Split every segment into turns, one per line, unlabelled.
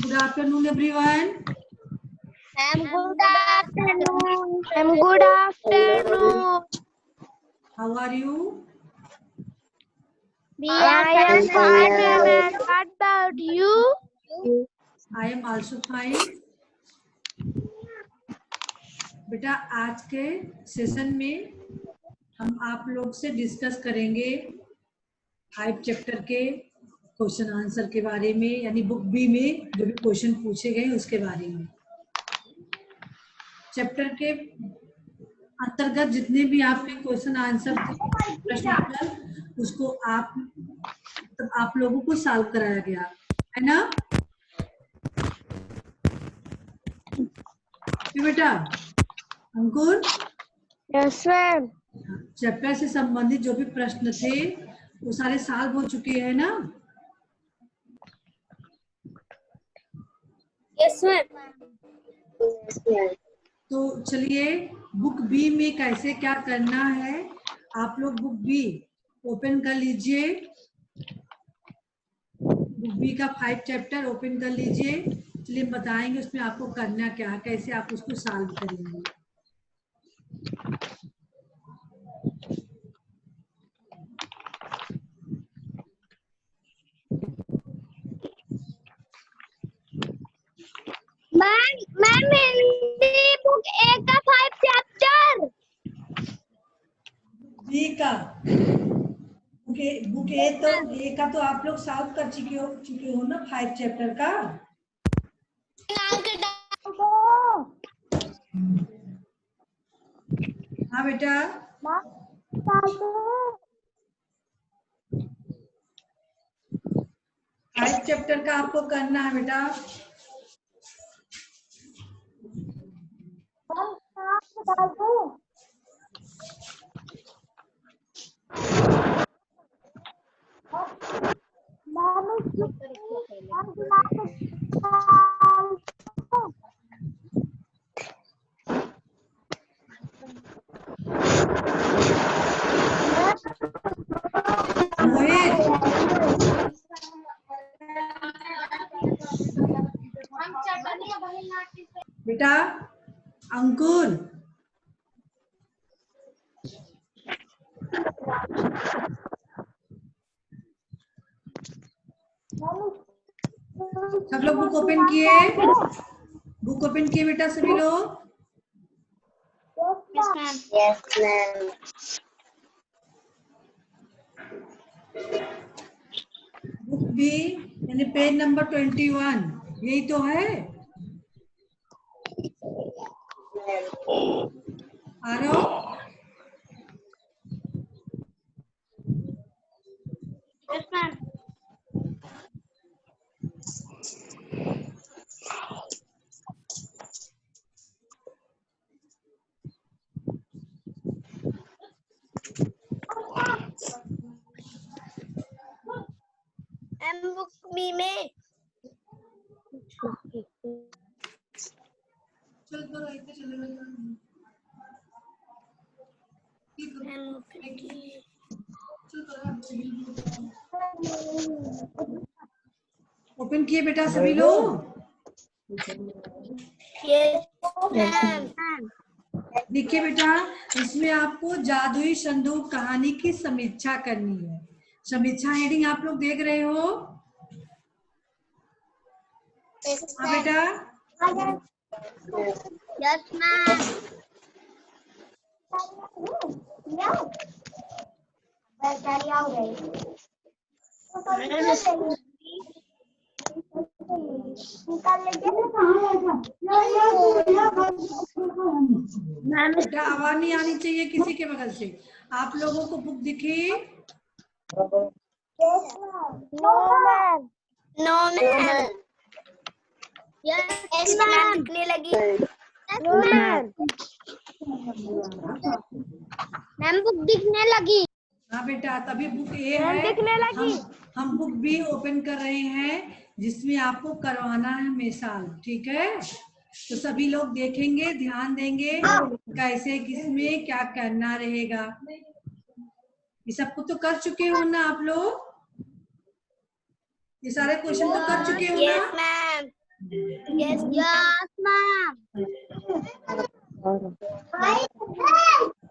Good afternoon, everyone.
Good afternoon. Good afternoon.
How are you?
I am fine, ma'am. What about you?
I am also fine. बेटा आज के session में हम आप लोग से डिस्कस करेंगे 5 चैप्टर के क्वेश्चन आंसर के बारे में, यानी बुक बी में जो भी क्वेश्चन पूछे गए उसके बारे में। चैप्टर के अंतर्गत जितने भी आपके क्वेश्चन आंसर प्रश्न उत्तर उसको आप लोगों को सॉल्व कराया गया है ना बेटा अंकुर?
Yes, ma'am.
चैप्टर से संबंधित जो भी प्रश्न थे वो सारे सॉल्व हो चुके हैं ना?
Yes, ma'am.
तो चलिए बुक बी में कैसे क्या करना है, आप लोग बुक बी ओपन कर लीजिए। बुक बी का 5 चैप्टर ओपन कर लीजिए। चलिए बताएंगे उसमें आपको करना क्या है, कैसे आप उसको सॉल्व करेंगे।
मैम हिंदी बुक ए का 5 चैप्टर।
बी का बुक ए का तो आप लोग सॉल्व कर चुके हो ना 5 चैप्टर का। हाँ बेटा 5 चैप्टर का आपको करना है बेटा। बेटा अंकुर सब लोग बुक ओपन किए? बुक ओपन किए बेटा सभी लोग?
Yes, ma'am. Yes, ma'am.
Book B यानी पेज नंबर 21 यही तो है। आरो
Yes, ma'am. M book B में
चल तो रहते चलेगा। ओपन किए बेटा सभी लोग?
Yes, ma'am.
देखिए बेटा इसमें आपको जादुई संदूक कहानी की समीक्षा करनी है। समीक्षा हेडिंग आप लोग देख रहे हो? हाँ बेटा
Yes, ma'am.
बेटा आवाज नहीं आनी चाहिए किसी के बगल से। आप लोगों को बुक दिखी?
No, ma'am. No, ma'am. Yes, ma'am. दिखने लगी। No, ma'am. मैम बुक दिखने लगी।
हाँ बेटा तभी बुक ए
मैम
है।
दिखने लगी।
हम बुक बी ओपन कर रहे हैं जिसमें आपको करवाना है मिसाल, ठीक है? तो सभी लोग देखेंगे, ध्यान देंगे कैसे किसमें क्या करना रहेगा। ये सबको तो कर चुके हो ना आप लोग? ये सारे क्वेश्चन तो कर चुके हो ना?
Yes, ma'am. Yes, yes, ma'am.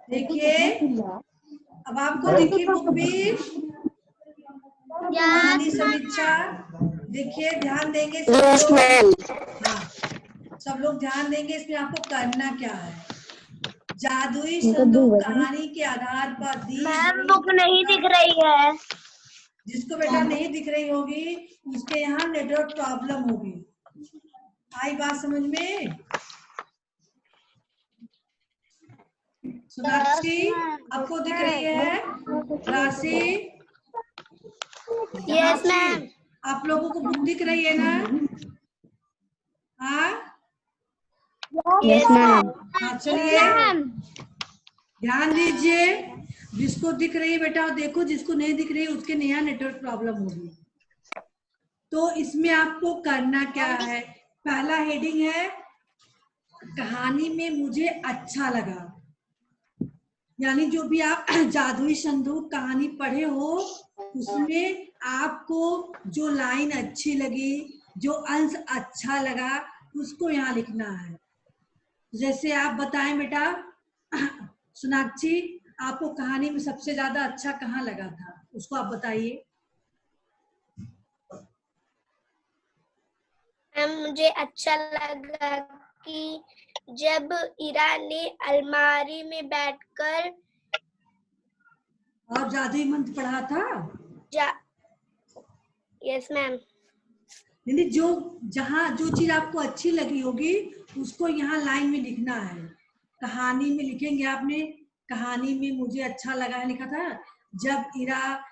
देखिए, अब आपको दिखी बुक भी, कहानी
Yes,
समीक्षा। देखिए, ध्यान देंगे सब
yes,
लोग।
ma'am.
हाँ, सब लोग ध्यान देंगे। इसमें आपको करना क्या है। जादुई संदूक कहानी के आधार पर दी
मैम
गई।
बुक नहीं दिख रही है।
जिसको बेटा नहीं दिख रही होगी उसके यहाँ नेटवर्क प्रॉब्लम होगी। आई बात समझ में? सोनाक्षी, आपको दिख रही है? राशि,
Yes, ma'am.
आप लोगों को बुक दिख रही है ना? हाँ
Yes, ma'am.
हाँ, चलिए ध्यान दीजिए। जिसको दिख रही है बेटा देखो, जिसको नहीं दिख रही उसके नया नेटवर्क प्रॉब्लम होगी। तो इसमें आपको करना क्या है। पहला हेडिंग है कहानी में मुझे अच्छा लगा। यानी जो भी आप जादुई संदूक कहानी पढ़े हो उसमें आपको जो लाइन अच्छी लगी, जो अंश अच्छा लगा, उसको यहाँ लिखना है। जैसे आप बताएं बेटा, सोनाक्षी, आपको कहानी में सबसे ज्यादा अच्छा कहाँ लगा था, उसको आप बताइए।
मुझे अच्छा लगा कि जब इरा ने अलमारी में बैठकर
और जादुई मंत्र पढ़ा था।
Yes ma'am.
यानी जो जहाँ जो चीज आपको अच्छी लगी होगी उसको यहाँ लाइन में लिखना है। कहानी में लिखेंगे आपने, कहानी में मुझे अच्छा लगा है लिखा था जब इरा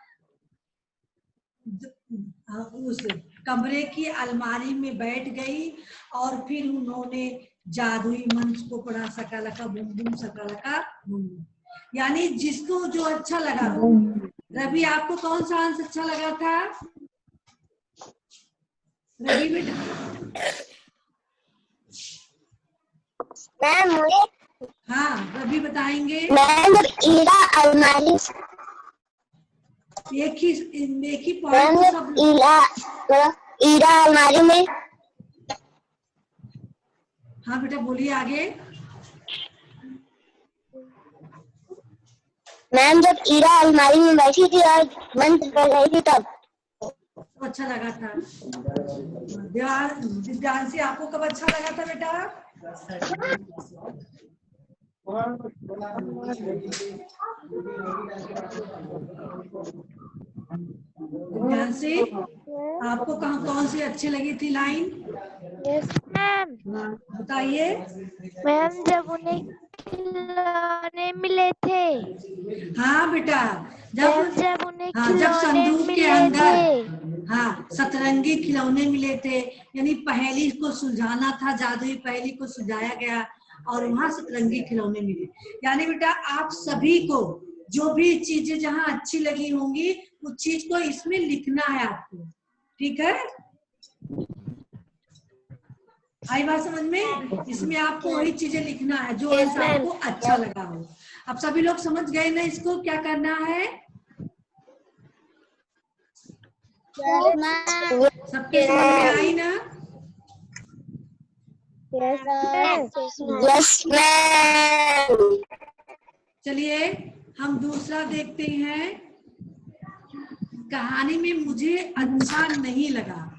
उस कमरे की अलमारी में बैठ गई और फिर उन्होंने जादुई मंत्र को पढ़ा, सकालका बूम बूम सकालका बूम बूम। यानी जिसको जो अच्छा लगा हो। रवि, आपको कौन सा अंश अच्छा लगा था? रवि बेटा।
मैम मुझे,
हाँ, रवि बताएंगे।
मैम जब ईरा अलमारी,
एक ही पॉइंट सब।
ईरा अलमारी में,
हाँ बेटा बोलिए आगे।
मैम जब ईरा अलमारी में बैठी थी और मंत्र पढ़ रही थी तब
अच्छा लगा था। दिव्यांशी, आपको कब अच्छा लगा था बेटा? दिव्यांशी, आपको कौन सी अच्छी लगी थी लाइन?
Yes ma'am.
बताइए।
मैम जब उन्हें खिलौने मिले थे।
हाँ बेटा,
जब उन्हें
जब
खिलौने
संदूक के
मिले
अंदर
थे।
हाँ सतरंगी खिलौने मिले थे। यानी पहेली को सुलझाना था, जादुई पहेली को सुलझाया गया और वहां सतरंगी खिलौने मिले। यानी बेटा आप सभी को जो भी चीजें जहाँ अच्छी लगी होंगी उस चीज को इसमें लिखना है आपको। ठीक है, आई बात समझ में? इसमें आपको वही चीजें लिखना है जो आपको अच्छा लगा हो। अब सभी लोग समझ गए ना इसको क्या करना है? सबके समझ में आई ना?
Yes ma'am.
चलिए हम दूसरा देखते हैं। कहानी में मुझे अच्छा नहीं लगा।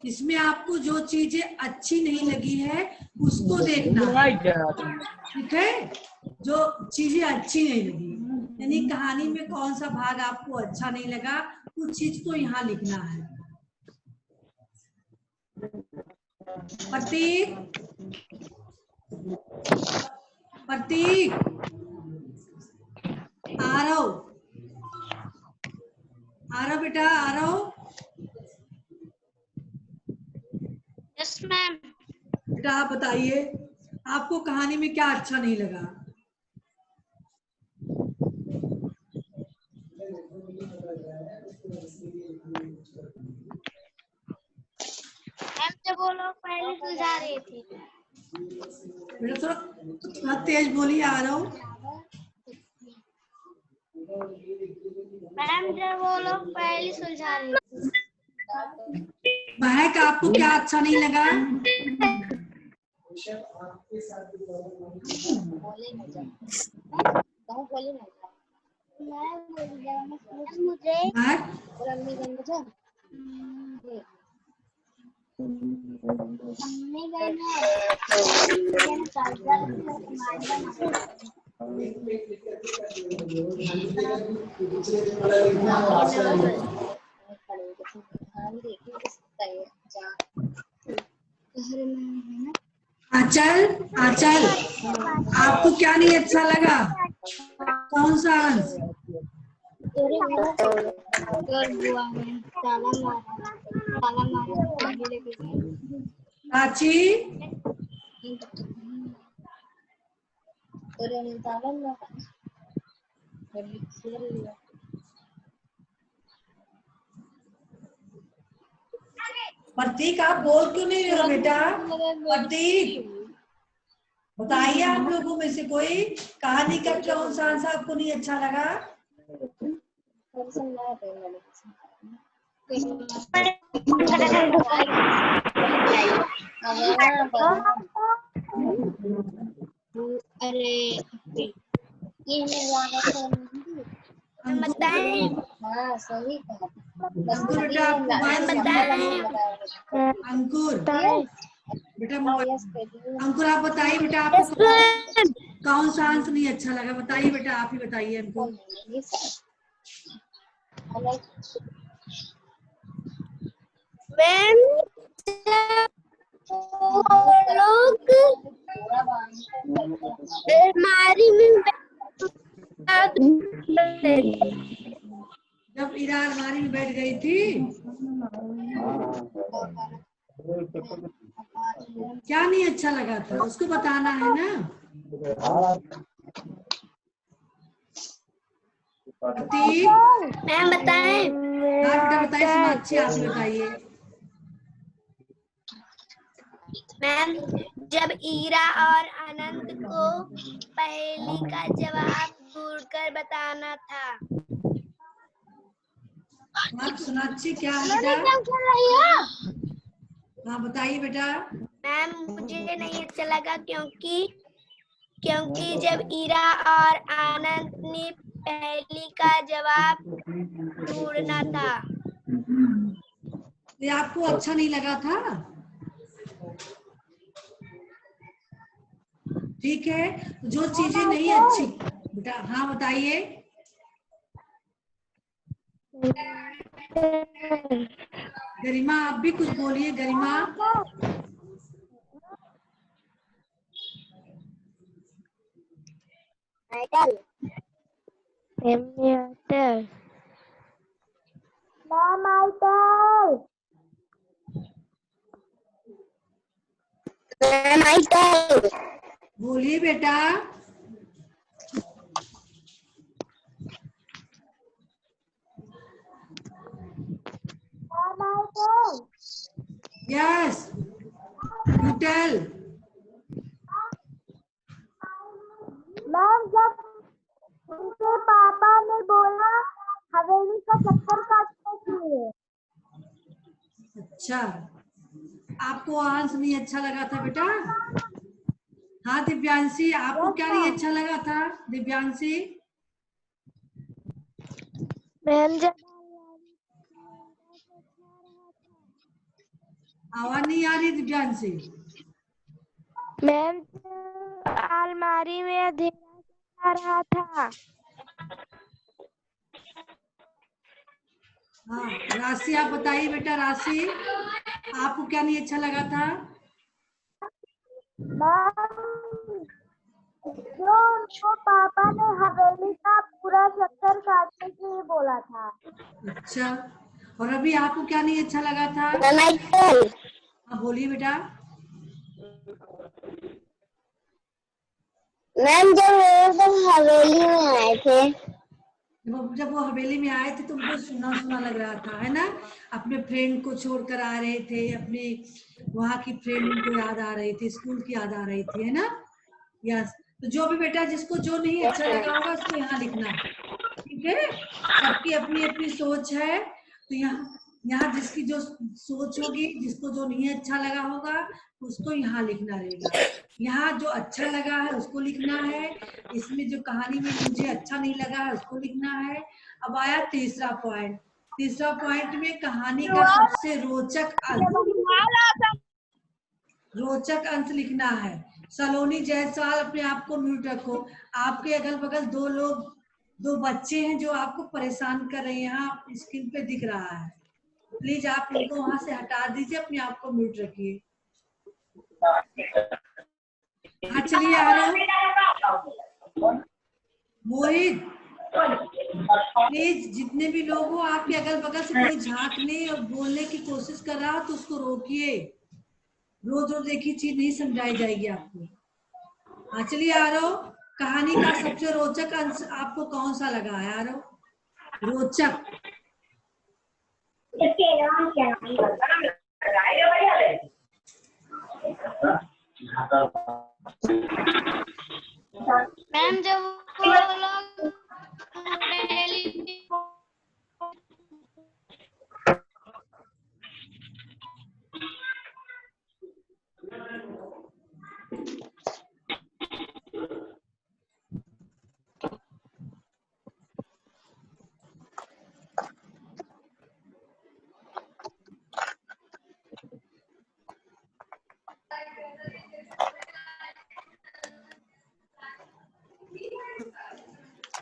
इसमें आपको जो चीजें अच्छी नहीं लगी है उसको देखना है। ठीक है, जो चीजें अच्छी नहीं लगी, यानी कहानी में कौन सा भाग आपको अच्छा नहीं लगा उस चीज को यहाँ लिखना है। प्रतीक, प्रतीक आ रहा बेटा, आ रहा हो।
Yes ma'am.
बेटा आप बताइए आपको कहानी में क्या अच्छा नहीं लगा?
मैम जब वो लोग पहले सुलझा रहे थे।
बेटा थोड़ा तेज बोलिए, आ रहा हूँ।
मैम जब वो लोग पहले सुलझा रहे थे।
महक आपको क्या अच्छा नहीं लगा? आंचल, आंचल, आपको क्या नहीं अच्छा लगा? कौन सा अंश? प्राची, प्रतीक आप बोल क्यों नहीं रहे हो बेटा? प्रतीक, बताइए आप लोगों में से कोई कहानी का कौन सा अंश आपको नहीं अच्छा लगा?
अरे ये बताएं। हाँ सही कहा।
अंकुर बेटा आप मोबाइल बताएं। अंकुर बेटा अंकुर आप बताइए बेटा आपको कौन सा अंश नहीं अच्छा लगा? बताइए बेटा, आप ही बताइए हमको।
मैम लोग अलमारी में
जब इरा अलमारी में बैठ गई थी, क्या नहीं अच्छा लगा था उसको बताना है ना। प्रतीक
मैम बताएं।
हाँ बेटा बताइए, सोनाक्षी आप ही बताइए।
मैम जब ईरा और आनंद को पहेली का जवाब ढूंढकर बताना था।
हाँ सोनाक्षी क्या है बेटा? हाँ बताइए बेटा।
मैम मुझे नहीं अच्छा लगा क्योंकि जब ईरा और आनंद ने पहेली का जवाब ढूंढना था।
ये आपको अच्छा नहीं लगा था? ठीक है, जो चीजें नहीं अच्छी बेटा, हाँ बताइए। गरिमा आप भी कुछ बोलिए। गरिमा बोलिए बेटा। Yes you tell.
मैम जब उनके पापा ने बोला हवेली का चक्कर काटने के लिए।
अच्छा, आपको आंसर नहीं अच्छा लगा था बेटा? हाँ दिव्यांशी आपको क्या नहीं अच्छा लगा था? दिव्यांशी
मैम जब
आवाज नहीं आ रही दिव्यांशी।
मैम अलमारी में अंधेरा आ रहा था।
हाँ राशि आप बताइए बेटा। राशि आपको क्या नहीं अच्छा लगा था?
जो उनको पापा ने हवेली का पूरा चक्कर काटने के लिए बोला था।
अच्छा, और अभी आपको क्या नहीं अच्छा लगा था? हाँ बोलिए बेटा।
मैम जब हवेली में आए थे,
जब वो हवेली में आए थे तो उनको सुना सुना लग रहा था, है ना? अपने फ्रेंड को छोड़कर आ रहे थे, अपने वहाँ की फ्रेंड उनको याद आ रही थी, स्कूल की याद आ रही थी, है ना? यस, तो जो भी बेटा जिसको जो नहीं अच्छा लगा होगा उसको यहाँ लिखना, ठीक है? सबकी अपनी अपनी सोच है, तो यहाँ यहाँ जिसकी जो सोच होगी, जिसको जो नहीं अच्छा लगा होगा उसको यहाँ लिखना रहेगा। यहाँ जो अच्छा लगा है उसको लिखना है, इसमें जो कहानी में मुझे अच्छा नहीं लगा है उसको लिखना है। अब आया तीसरा पॉइंट। तीसरा पॉइंट में कहानी का सबसे रोचक अंश लिखना है। सलोनी जायसवाल, अपने आप को म्यूट रखो। आपके अगल बगल दो बच्चे हैं जो आपको परेशान कर रहे हैं, यहाँ स्क्रीन पे दिख रहा है। प्लीज आप उनको वहां से हटा दीजिए, अपने आप को म्यूट रखिए। हाँ चलिए आरो। मोहित, प्लीज जितने भी लोग हो आपके अगल बगल से कोई झांकने और बोलने की कोशिश कर रहा हो तो उसको रोकिए। रोज रोज एक ही चीज नहीं समझाई जाएगी आपको। हाँ चलिए आरो, कहानी का सबसे रोचक अंश आपको कौन सा लगा है आरो? रोचक।
मैम जब वो लोग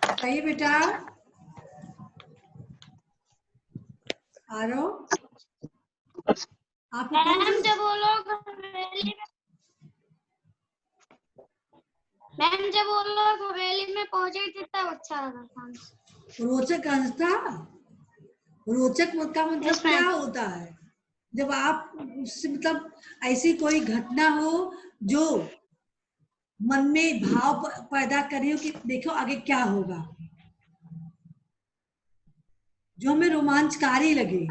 बताइए बेटा आरो, आप
मैम जब वो लोग हवेली में पहुंचे थे तब अच्छा लगा था।
रोचक अंश था। रोचक का मतलब क्या होता है? जब आप उससे मतलब ऐसी कोई घटना हो जो मन में भाव पैदा करे हो कि देखो आगे क्या होगा, जो हमें रोमांचकारी लगे,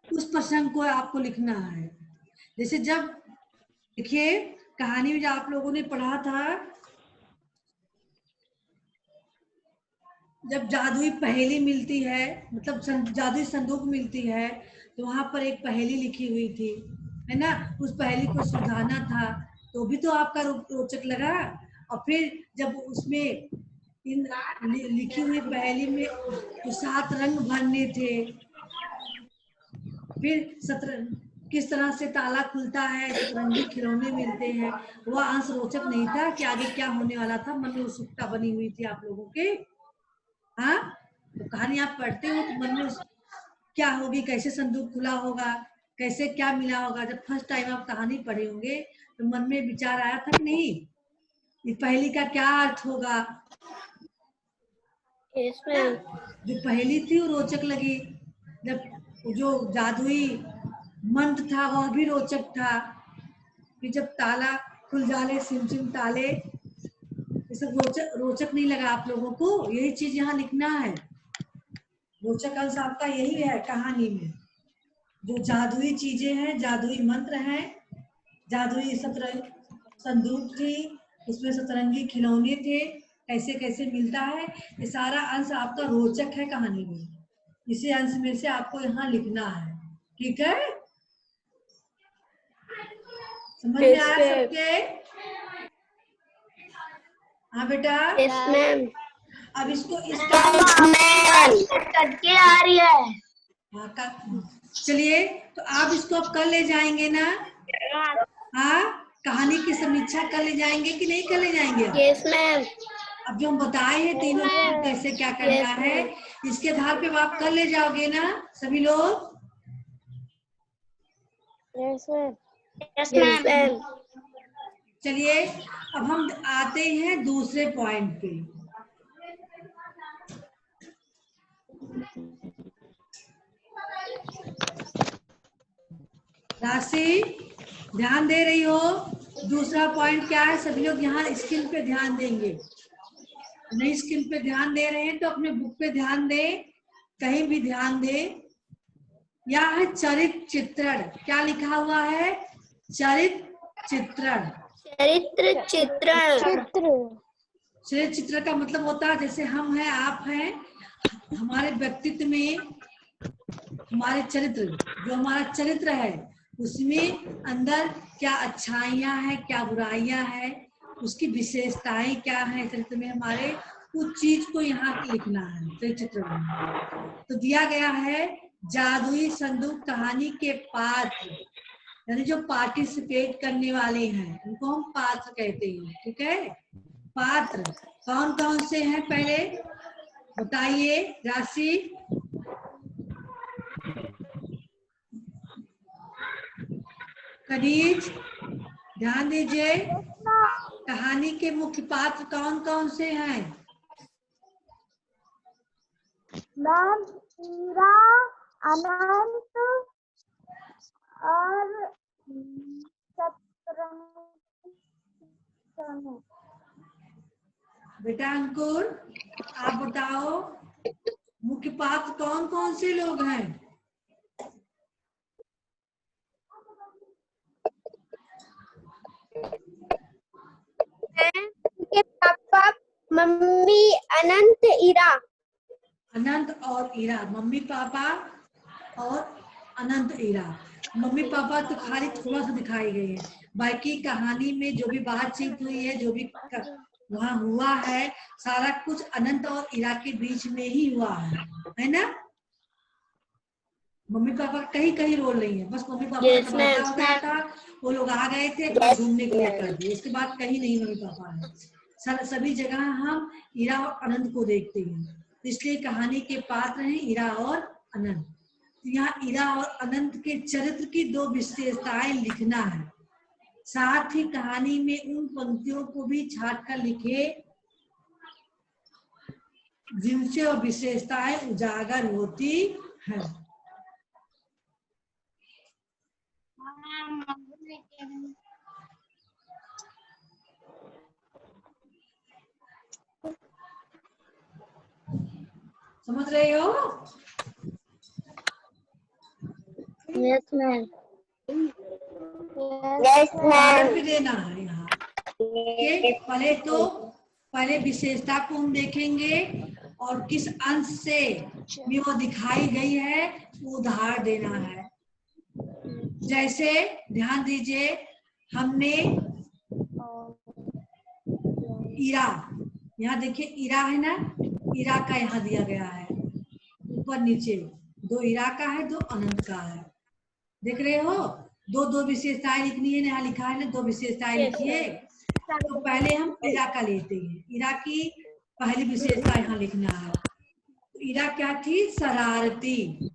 उस प्रसंग को आपको लिखना है। जैसे जब देखिए कहानी में जो आप लोगों ने पढ़ा था, जब जादुई पहेली मिलती है, मतलब जादुई संदूक मिलती है, तो वहां पर एक पहेली लिखी हुई थी, है ना? उस पहेली को सुलझाना था, तो भी तो आपका रोचक लगा। और फिर जब उसमें इन लिखी हुई पहेली में तो 7 रंग भरने थे, फिर किस तरह से ताला खुलता है, सतरंगी खिलौने मिलते हैं, वह अंश रोचक नहीं था कि आगे क्या होने वाला था? मन में उत्सुकता बनी हुई थी आप लोगों के। हाँ, तो कहानी आप पढ़ते हो तो मन में क्या होगी, कैसे संदूक खुला होगा, कैसे क्या मिला होगा। जब फर्स्ट टाइम आप कहानी पढ़े होंगे तो मन में विचार आया था कि नहीं, इस पहेली का क्या अर्थ होगा? जो पहेली थी वो रोचक लगी, जब जो जादुई मंत्र था वह भी रोचक था, कि जब ताला खुल जाले सिम सिम ताले, ये सब रोचक नहीं लगा आप लोगों को? यही चीज यहाँ लिखना है। रोचक अंश आपका यही है कहानी में, जो जादुई चीजें हैं, जादुई मंत्र हैं, जादुई संदूक थी, उसमें सतरंगी खिलौने थे, कैसे कैसे मिलता है, ये सारा अंश आपका रोचक है कहानी में। इसी अंश में से आपको यहाँ लिखना है, ठीक है? समझ में आया सबके? हाँ बेटा।
Yes ma'am.
अब इसको
करके आ रही है।
हाँ चलिए, तो आप इसको अब कल ले जाएंगे ना? हाँ, कहानी की समीक्षा कर ले जाएंगे कि नहीं कर ले जाएंगे?
Yes ma'am.
अब जो हम बताए हैं तीनों को कैसे क्या करना है, इसके आधार पे आप कर ले जाओगे ना सभी लोग?
Yes ma'am. Yes ma'am.
चलिए अब हम आते हैं दूसरे पॉइंट पे। राशि ध्यान दे रही हो? दूसरा पॉइंट क्या है? सभी लोग यहाँ स्क्रीन पे ध्यान देंगे। नहीं स्क्रीन पे ध्यान दे रहे हैं तो अपने बुक पे ध्यान दें, कहीं भी ध्यान दें। यह है चरित्र चित्रण। क्या लिखा हुआ है? चरित्र चित्रण।
चरित्र चित्रण।
चरित्र चित्र का मतलब होता है जैसे हम हैं, आप हैं, हमारे व्यक्तित्व में हमारे चरित्र, जो हमारा चरित्र है उसमें अंदर क्या अच्छाइयाँ हैं, क्या बुराइयां हैं, उसकी विशेषताएं क्या है चरित्र में हमारे, उस चीज को यहाँ लिखना है चित्र में। तो दिया गया है जादुई संदूक कहानी के पात्र, यानी जो पार्टिसिपेट करने वाले हैं उनको हम पात्र कहते हैं। ठीक है, पात्र कौन कौन से हैं पहले बताइए राशि। कनीज ध्यान दीजिए, कहानी के मुख्य पात्र कौन कौन से हैं?
मैम, हीरा, अनंत और
बेटा अंकुर आप बताओ मुख्य पात्र कौन कौन से लोग हैं?
के पापा, मम्मी, अनंत, ईरा।
अनंत और ईरा, मम्मी पापा और अनंत ईरा। मम्मी पापा तो खाली थोड़ा सा दिखाई गए हैं, बाकी कहानी में जो भी बातचीत हुई है, जो भी वहां हुआ है, सारा कुछ अनंत और ईरा के बीच में ही हुआ है ना। मम्मी पापा कहीं कहीं रोल नहीं है, बस मम्मी पापा का बर्थडे हो गया था, वो लोग आ गए थे कल घूमने के लिए कर दिए, उसके बाद कहीं नहीं मम्मी पापा है। सभी जगह हम ईरा और अनंत को देखते हैं, इसलिए कहानी के पात्र हैं ईरा और अनंत। यहाँ ईरा और अनंत के चरित्र की दो विशेषताएं लिखना है, साथ ही कहानी में उन पंक्तियों को भी छाट कर लिखे जिनसे वो विशेषताएं उजागर होती हैं। समझ रहे हो?
Yes ma'am. Yes ma'am.
भी देना है यहाँ। पहले विशेषता को हम देखेंगे और किस अंश से भी वो दिखाई गई है वो उदाहरण देना है। जैसे ध्यान दीजिए, हमने ईरा, यहाँ देखिए ईरा है ना, ईरा का यहाँ दिया गया है ऊपर नीचे, दो ईरा का है, दो अनंत का है, देख रहे हो। दो दो विशेषताएं लिखनी है, यहाँ लिखा है ना दो विशेषताएं लिखिए। तो पहले हम ईरा का लेते हैं, ईरा की पहली विशेषता यहाँ लिखना है। तो ईरा क्या थी? शरारती।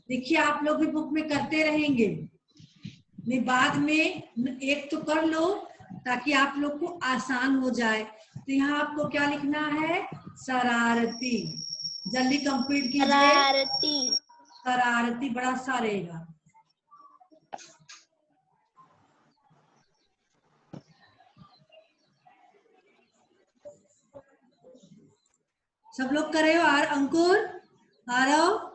देखिए आप लोग भी बुक में करते रहेंगे, नहीं बाद में एक तो कर लो ताकि आप लोग को आसान हो जाए। तो यहाँ आपको क्या लिखना है? शरारती। जल्दी कंप्लीट कीजिए।
शरारती।
शरारती बड़ा सा रहेगा। सब लोग कर रहे हो? आर अंकुर आरव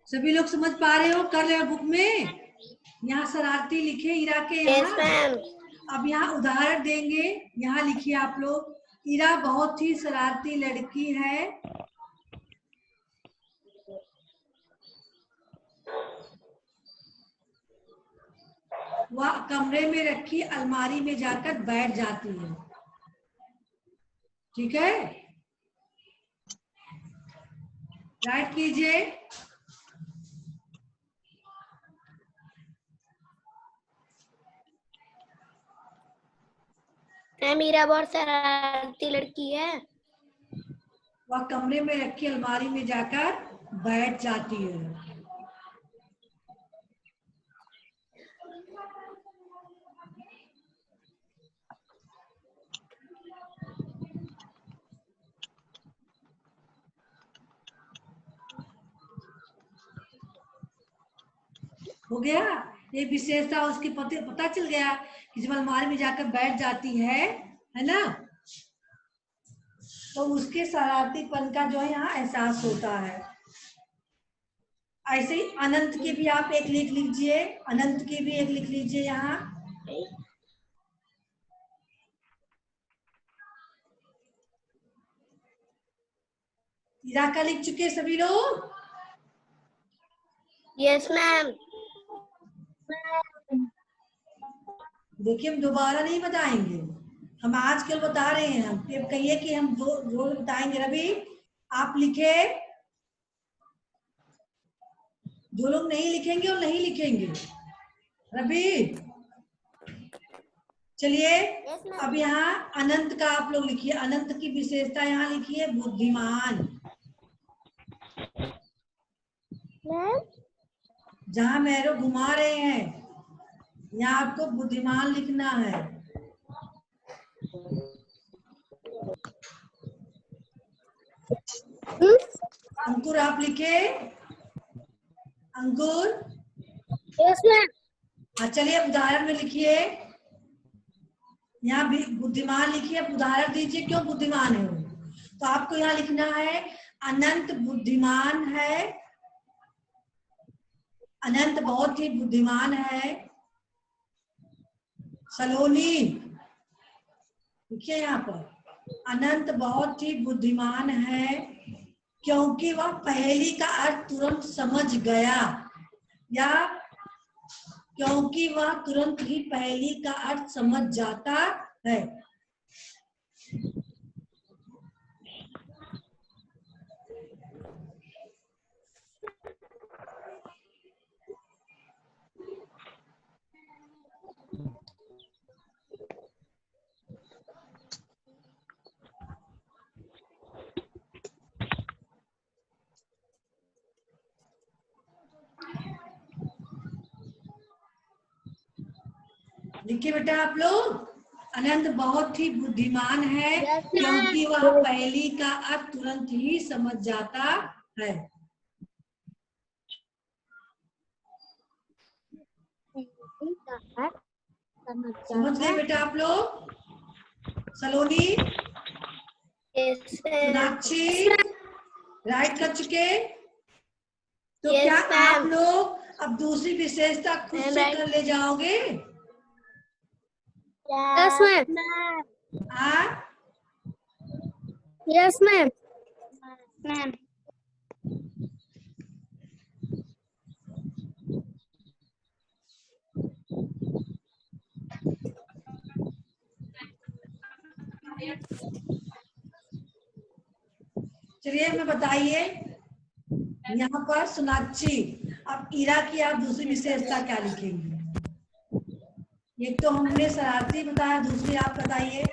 सभी लोग समझ पा रहे हो? कर रहे हो बुक में? यहाँ शरारती लिखे ईरा के यहाँ। अब यहाँ उदाहरण देंगे, यहाँ लिखिए आप लोग, ईरा बहुत ही शरारती लड़की है, वह कमरे में रखी अलमारी में जाकर बैठ जाती है। ठीक है, राइट कीजिए।
मीरा बहुत शरारती लड़की है।
वह कमरे में रखी अलमारी में जाकर बैठ जाती है। हो गया? ये विशेषता उसकी पता चल गया कि जब अलमारी में जाकर बैठ जाती है ना, तो उसके शरारतीपन का जो है यहाँ एहसास होता है। ऐसे ही अनंत की भी आप एक लिख लीजिए, अनंत की भी एक लिख लीजिए यहाँ। इरा का लिख चुके सभी लोग?
Yes ma'am.
देखिए हम दोबारा नहीं बताएंगे, हम आजकल बता रहे हैं। हम ये कहिए कि हम जो बताएंगे। रवि आप लिखे, जो लोग नहीं लिखेंगे वो नहीं लिखेंगे। रवि चलिए
यस मैम।
अब यहाँ अनंत का आप लोग लिखिए। अनंत की विशेषता यहाँ लिखिए बुद्धिमान।
मैम
जहां मैरो घुमा रहे हैं यहाँ आपको बुद्धिमान लिखना है। अंकुर आप लिखे, अंकुर।
Yes ma'am.
हाँ चलिए उदाहरण में लिखिए, यहाँ भी बुद्धिमान लिखिए। उदाहरण दीजिए क्यों बुद्धिमान है वो। तो आपको यहाँ लिखना है अनंत बुद्धिमान है, अनंत बहुत ही बुद्धिमान है। सलोनी लिखिए यहाँ पर, अनंत बहुत ही बुद्धिमान है क्योंकि वह पहेली का अर्थ तुरंत समझ गया, या क्योंकि वह तुरंत ही पहेली का अर्थ समझ जाता है। लिखिए बेटा आप लोग, अनंत बहुत ही बुद्धिमान है क्योंकि वह पहेली का अर्थ तुरंत ही समझ जाता है। समझ गए बेटा आप लोग? सलोनी,
यस
सोनाक्षी राइट कर चुके? तो
Yes,
क्या आप
ma'am.
लोग अब दूसरी विशेषता खुद
Ma'am,
से
right.
कर ले जाओगे?
Yes ma'am.
हाँ
Yes ma'am. Ma'am.
चलिए हमें बताइए यहाँ पर सोनाक्षी, अब ईरा की आप दूसरी विशेषता क्या लिखेंगे? एक तो हमने शरारती बताया, दूसरी आप बताइए।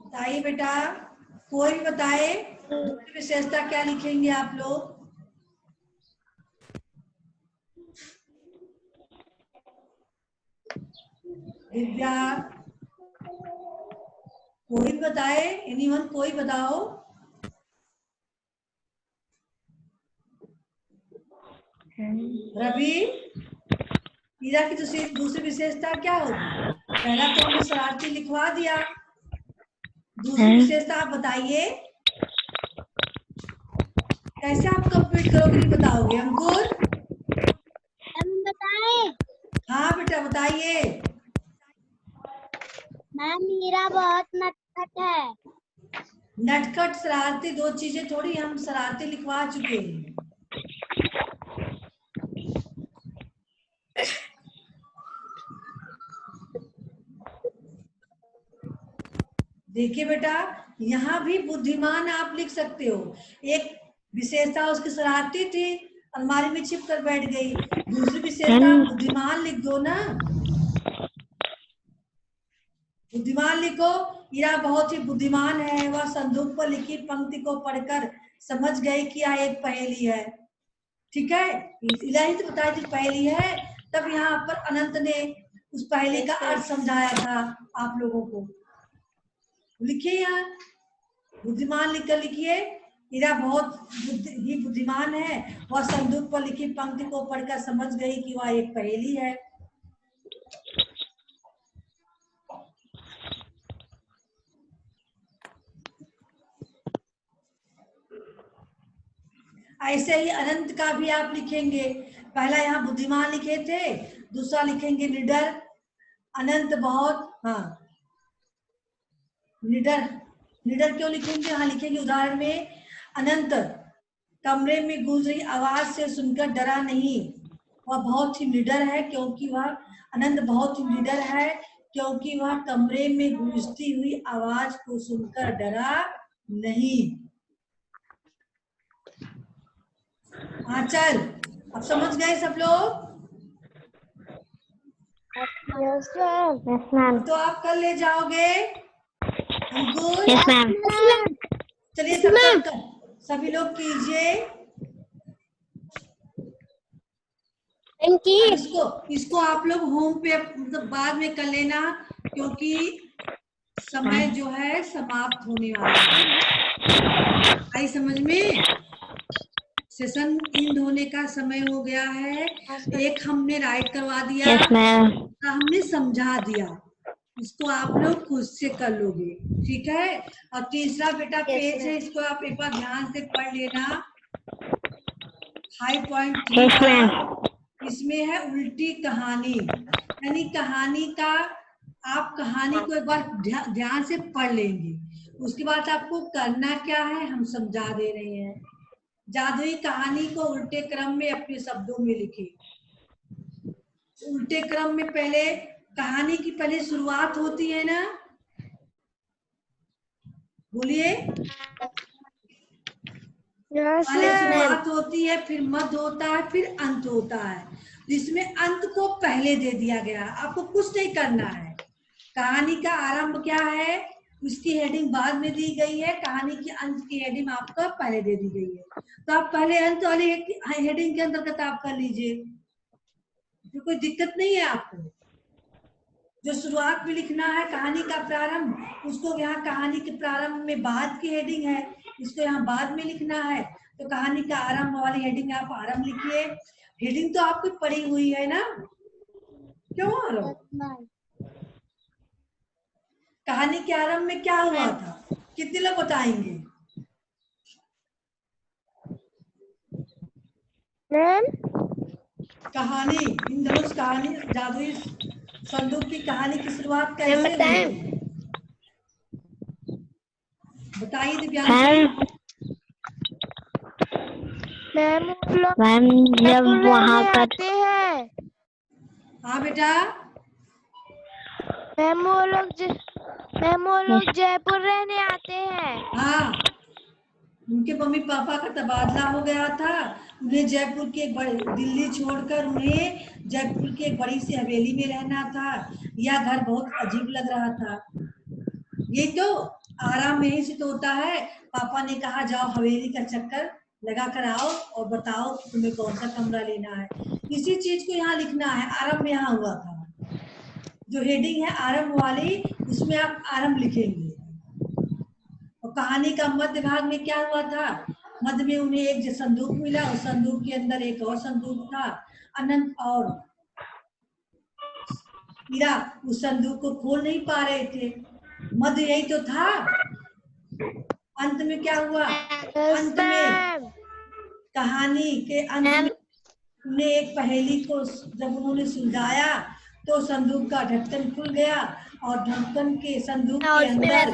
बताइए बेटा, कोई भी बताए दूसरी विशेषता क्या लिखेंगे आप लोग? दिव्या, कोई भी बताए? एनीवन, कोई बताओ। रवि, ईरा की दूसरी विशेषता क्या होगी? पहला तो हमने शरारती लिखवा दिया, दूसरी विशेषता आप बताइए। कैसे आप कंप्लीट करोगे नहीं बताओगे? अंकुर
हम बताएं?
हाँ बेटा बताइए।
मैम मीरा बहुत नटखट है।
नटखट शरारती दो चीजें थोड़ी, हम शरारती लिखवा चुके हैं। देखिए बेटा, यहाँ भी बुद्धिमान आप लिख सकते हो। एक विशेषता उसकी शरारती थी, अलमारी में छिप कर बैठ गई। दूसरी विशेषता आप बुद्धिमान लिख दो ना, बुद्धिमान लिखो। ईरा बहुत ही बुद्धिमान है, वह संदूक पर लिखी पंक्ति को पढ़कर समझ गई कि यह एक पहेली है। ठीक है, इलाही तो बताई थी पहेली है, तब यहाँ पर अनंत ने उस पहेली का अर्थ समझाया था आप लोगों को। लिखिए यहाँ बुद्धिमान लिखकर लिखिए। ईरा बहुत ही बुद्धिमान है, वह संदूक पर लिखी पंक्ति को पढ़कर समझ गई कि वह एक पहेली है। ऐसे ही अनंत का भी आप लिखेंगे। पहला यहाँ बुद्धिमान लिखे थे, दूसरा लिखेंगे निडर। अनंत बहुत, हाँ निडर, निडर क्यों लिखेंगे, हाँ लिखेंगे उदाहरण में, अनंत कमरे में गूंज रही आवाज से सुनकर डरा नहीं, वह बहुत ही निडर है क्योंकि वह, अनंत बहुत ही निडर है क्योंकि वह कमरे में गूंजती हुई आवाज को सुनकर डरा नहीं। आंचल, अब समझ गए सब लोग?
Yes ma'am.
तो आप कल ले जाओगे। गुड।
Yes ma'am.
चलिए सब सभी लोग कीजिए।
Thank you.
इसको आप लोग होम पे मतलब बाद में कर लेना, क्योंकि समय जो है समाप्त होने वाला है। आई समझ में? सेशन एंड होने का समय हो गया है। एक हमने राइट करवा दिया,
यस मैम।
हमने समझा दिया, इसको आप लोग खुद से कर लोगे, ठीक है। और तीसरा बेटा पेज है, इसको आप एक बार ध्यान से पढ़ लेना। 5.3 वाला, इसमें है उल्टी कहानी, यानी कहानी का, आप कहानी को एक बार ध्यान से पढ़ लेंगे, उसके बाद आपको करना क्या है हम समझा दे रहे हैं। जादुई कहानी को उल्टे क्रम में अपने शब्दों में लिखे। उल्टे क्रम में पहले कहानी की पहले शुरुआत होती है ना, बोलिए। पहले शुरुआत होती है, फिर मध्य होता है, फिर अंत होता है, जिसमें अंत को पहले दे दिया गया। आपको कुछ नहीं करना है। कहानी का आरंभ क्या है उसकी हेडिंग बाद में दी गई है, कहानी की अंत की हेडिंग आपको पहले दे दी गई है। तो आप पहले अंत वाली हेडिंग के अंतर्गत आप कर लीजिए, तो कोई दिक्कत नहीं है आपको। जो शुरुआत में लिखना है कहानी का प्रारंभ, उसको यहाँ कहानी के प्रारंभ में बाद की हेडिंग है, इसको यहाँ बाद में लिखना है। तो कहानी का आरंभ वाली हेडिंग आप आरंभ लिखिए। हेडिंग तो आपकी पड़ी हुई है ना, क्यों आ रहा हो? कहानी के आरंभ में क्या हुआ था, कितने लोग बताएंगे? कहानी, इंद्रधनुष कहानी, जादुई संदूक की कहानी की शुरुआत कैसे हुई थी, बताइए दिव्यांशी।
मैम जब वहाँ पर आते हैं।
हाँ बेटा।
मैम वो लोग जयपुर रहने आते हैं।
हाँ, उनके मम्मी पापा का तबादला हो गया था, उन्हें जयपुर के एक बड़े, दिल्ली छोड़कर उन्हें जयपुर की एक बड़ी सी हवेली में रहना था। यह घर बहुत अजीब लग रहा था। ये तो आराम यहीं से तो होता है। पापा ने कहा जाओ हवेली का चक्कर लगा कर आओ और बताओ कि तुम्हें कौन सा कमरा लेना है। इसी चीज को यहाँ लिखना है, आरंभ यहाँ हुआ था। जो हेडिंग है आरंभ वाली, उसमें आप आरंभ लिखेंगे। और कहानी का मध्य भाग में क्या हुआ था, मध्य में उन्हें एक संदूक मिला, उस संदूक के अंदर एक और संदूक था, अनंत और हीरा उस संदूक को खोल नहीं पा रहे थे। मध्य यही तो था। अंत में क्या हुआ, अंत में कहानी के अंत में उन्हें एक पहेली को जब उन्होंने सुलझाया तो संदूक का ढक्कन खुल गया और ढक्कन के संदूक के अंदर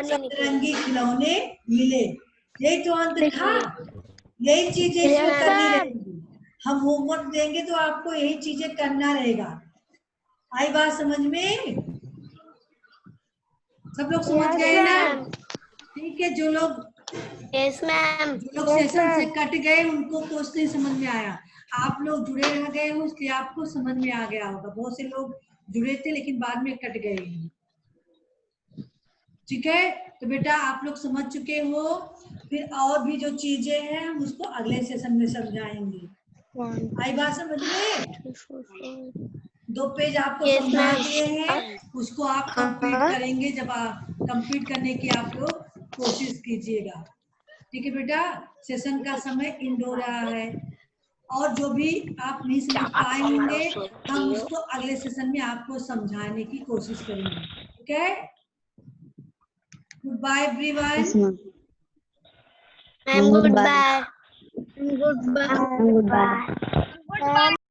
सतरंगी खिलौने मिले। यही तो अंत था, यही चीजें इसमें करनी रहेगी। हम होमवर्क देंगे तो आपको यही चीजें करना रहेगा। आई बात समझ में? सब लोग समझ गए ना? ठीक है, जो लोग
यस मैम,
जो लोग सेशन से कट गए उनको कुछ नहीं समझ में आया। आप लोग जुड़े रह गए हो इसलिए आपको समझ में आ गया होगा। बहुत से लोग जुड़े थे लेकिन बाद में कट गए। ठीक है, तो बेटा आप लोग समझ चुके हो। फिर और भी जो चीजें हैं हम उसको अगले सेशन में समझाएंगे। आई बात समझ में? 2 पेज आपको समझा दिए हैं, उसको आप कंप्लीट करेंगे। जब आप कंप्लीट करने की आप लोग कोशिश कीजिएगा। ठीक है बेटा, सेशन का समय एंड हो रहा है। और जो भी आप नहीं समझ पाए होंगे हम उसको अगले सेशन में आपको समझाने की कोशिश करेंगे। ठीक है, goodbye everyone.
Goodbye. Goodbye.